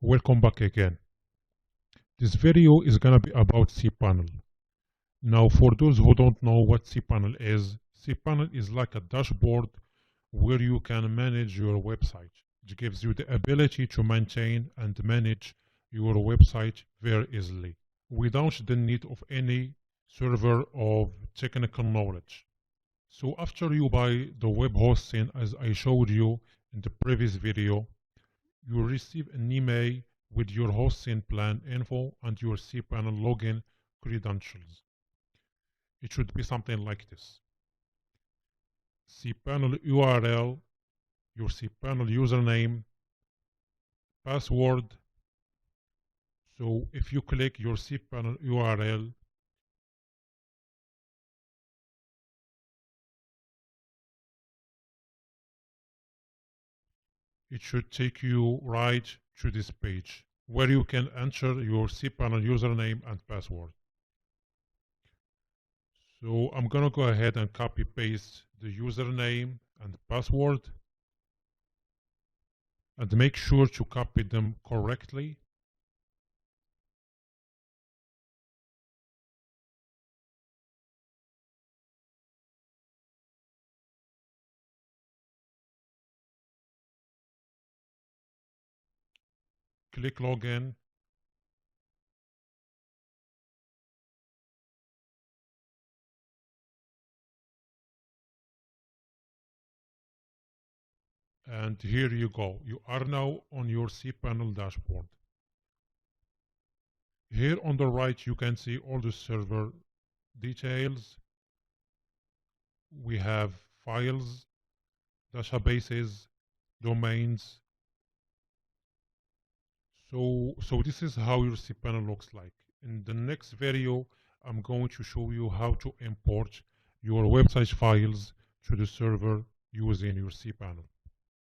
Welcome back again. This video is gonna be about cPanel. Now, for those who don't know what cPanel is like a dashboard where you can manage your website. It gives you the ability to maintain and manage your website very easily without the need of any server of technical knowledge. So after you buy the web hosting, as I showed you in the previous video, you will receive an email with your hosting plan info and your cPanel login credentials. It should be something like this: cPanel URL, your cPanel username, password. So if you click your cPanel URL, it should take you right to this page where you can enter your cPanel username and password. So I'm gonna go ahead and copy paste the username and password and make sure to copy them correctly. Click login. And here you go. You are now on your cPanel dashboard. Here on the right, you can see all the server details. We have files, databases, domains. So this is how your cPanel looks like. In the next video, I'm going to show you how to import your website files to the server using your cPanel.